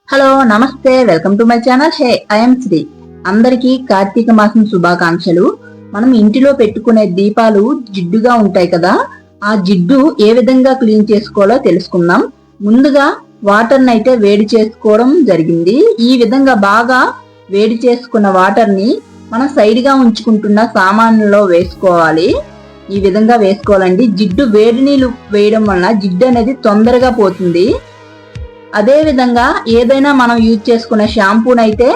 Hello నమస్తే, welcome to my channel. Hey I'm Sri. అందరికీ కార్తీక మాసం శుభాకాంక్షలు. మనం ఇంటిలో పెట్టుకునే దీపాలు జిడ్డుగా ఉంటాయి కదా, ఆ జిడ్డు ఏ విధంగా క్లీన్ చేసుకోవాలో తెలుసుకుందాం. ముందుగా వాటర్ని అయితే వేడి చేసుకోవడం జరిగింది. ఈ విధంగా బాగా వేడి చేసుకున్న వాటర్ని మనం సైడ్ గా ఉంచుకుంటున్న సామాన్లలో వేసుకోవాలి. ఈ విధంగా వేసుకోవాలండి. జిడ్డు వేడి నీళ్ళు వేయడం వలన జిడ్డు అనేది తొందరగా పోతుంది. అదే విధంగా ఏదైనా మనం యూజ్ చేసుకునే షాంపూని అయితే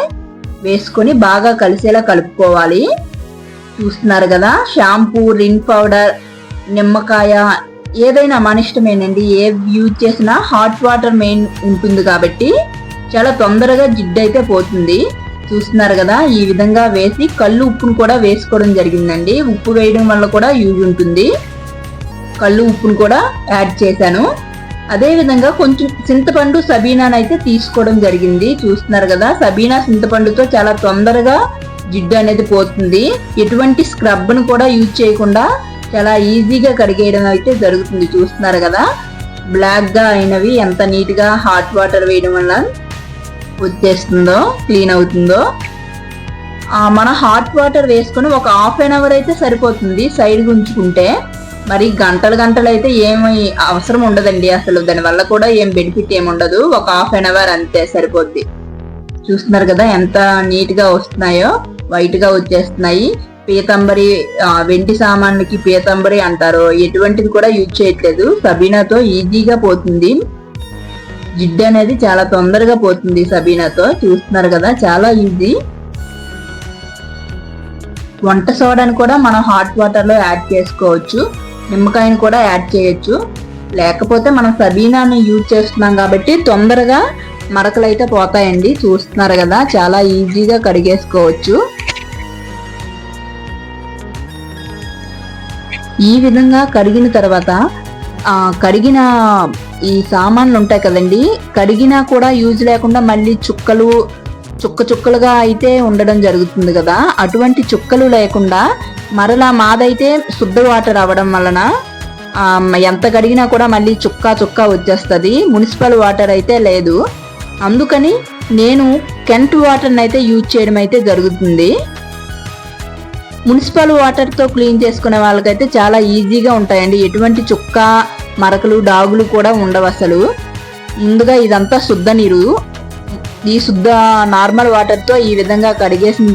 వేసుకొని బాగా కలిసేలా కలుపుకోవాలి. చూస్తున్నారు కదా, షాంపూ, రిన్ పౌడర్, నిమ్మకాయ ఏదైనా మన ఇష్టమేనండి. ఏ యూజ్ చేసినా హాట్ వాటర్ మెయిన్ ఉంటుంది కాబట్టి చాలా తొందరగా జిడ్డు అయితే పోతుంది. చూస్తున్నారు కదా, ఈ విధంగా వేసి కళ్ళు ఉప్పును కూడా వేసుకోవడం జరిగిందండి. ఉప్పు వేయడం వల్ల కూడా యూజ్ ఉంటుంది. కళ్ళు ఉప్పును కూడా యాడ్ చేశాను. అదే విధంగా కొంచెం చింతపండు, సబీనాను అయితే తీసుకోవడం జరిగింది. చూస్తున్నారు కదా, సబీనా చింతపండుతో చాలా తొందరగా జిడ్డు అనేది పోతుంది. ఎటువంటి స్క్రబ్ను కూడా యూజ్ చేయకుండా చాలా ఈజీగా కడిగేయడం అయితే జరుగుతుంది. చూస్తున్నారు కదా, బ్లాక్ గా అయినవి ఎంత నీట్ గా హాట్ వాటర్ వేయడం వల్ల వచ్చేస్తుందో, క్లీన్ అవుతుందో. మన హాట్ వాటర్ వేసుకొని ఒక హాఫ్ అన్ అవర్ అయితే సరిపోతుంది సైడ్ ఉంచుకుంటే. మరి గంటలు అయితే ఏమి అవసరం ఉండదండి. అసలు దానివల్ల కూడా ఏం బెనిఫిట్ ఏమి ఉండదు. ఒక హాఫ్ అన్ అవర్ అంతే సరిపోద్ది. చూస్తున్నారు కదా ఎంత నీట్ గా వస్తున్నాయో, వైట్ గా వచ్చేస్తున్నాయి. పీతంబరి, వెండి సామాన్లకి పీతంబరి అంటారు, ఎటువంటిది కూడా యూజ్ చేయట్లేదు. సబీనాతో ఈజీగా పోతుంది. జిడ్డు అనేది చాలా తొందరగా పోతుంది సబీనాతో. చూస్తున్నారు కదా, చాలా ఈజీ. వంట సోడాని కూడా మనం హాట్ వాటర్ లో యాడ్ చేసుకోవచ్చు. నిమ్మకాయని కూడా యాడ్ చేయొచ్చు. లేకపోతే మనం సబీనాను యూజ్ చేస్తున్నాం కాబట్టి తొందరగా మరకలు అయితే పోతాయండి. చూస్తున్నారు కదా, చాలా ఈజీగా కడిగేసుకోవచ్చు. ఈ విధంగా కడిగిన తర్వాత కడిగిన ఈ సామాన్లు ఉంటాయి కదండి, కడిగినా కూడా యూజ్ లేకుండా మళ్ళీ చుక్కలుగా అయితే ఉండడం జరుగుతుంది కదా. అటువంటి చుక్కలు లేకుండా మరలా మాదైతే శుద్ధ వాటర్ అవ్వడం వలన ఎంత కడిగినా కూడా మళ్ళీ చుక్క వచ్చేస్తుంది. మున్సిపల్ వాటర్ అయితే లేదు. అందుకని నేను కెంట్ వాటర్ని అయితే యూజ్ చేయడం అయితే జరుగుతుంది. మున్సిపల్ వాటర్తో క్లీన్ చేసుకునే వాళ్ళకైతే చాలా ఈజీగా ఉంటాయండి. ఎటువంటి చుక్క, మరకలు, డాగులు కూడా ఉండవు అసలు. ముందుగా ఇదంతా శుద్ధ నీరు. ఈ శుద్ధ నార్మల్ వాటర్తో ఈ విధంగా కడిగేసిన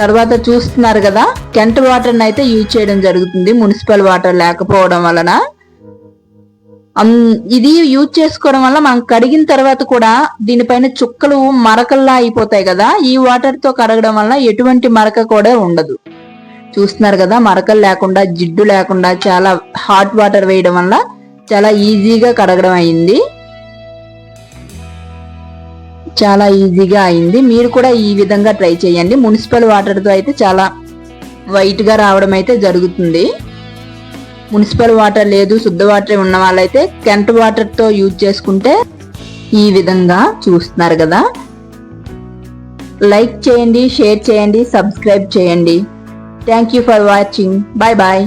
తర్వాత చూస్తున్నారు కదా, కెంట్ వాటర్ని అయితే యూజ్ చేయడం జరుగుతుంది మున్సిపల్ వాటర్ లేకపోవడం వలన. ఇది యూజ్ చేసుకోవడం వల్ల మనం కడిగిన తర్వాత కూడా దీనిపైన చుక్కలు మరకల్లా అయిపోతాయి కదా. ఈ వాటర్ తో కడగడం వల్ల ఎటువంటి మరక కూడా ఉండదు. చూస్తున్నారు కదా, మరకలు లేకుండా, జిడ్డు లేకుండా చాలా హాట్ వాటర్ వేయడం వల్ల చాలా ఈజీగా కడగడం అయింది. చాలా ఈజీగా అయింది. మీరు కూడా ఈ విధంగా ట్రై చేయండి. మున్సిపల్ వాటర్తో అయితే చాలా వైట్ గా రావడం అయితే జరుగుతుంది. మున్సిపల్ వాటర్ లేదు, శుద్ధ వాటర్ ఉన్న వాళ్ళైతే కెంట్ వాటర్తో యూజ్ చేసుకుంటే ఈ విధంగా. చూస్తున్నారు కదా, లైక్ చేయండి, షేర్ చేయండి, సబ్స్క్రైబ్ చేయండి. Thank you for watching. Bye bye.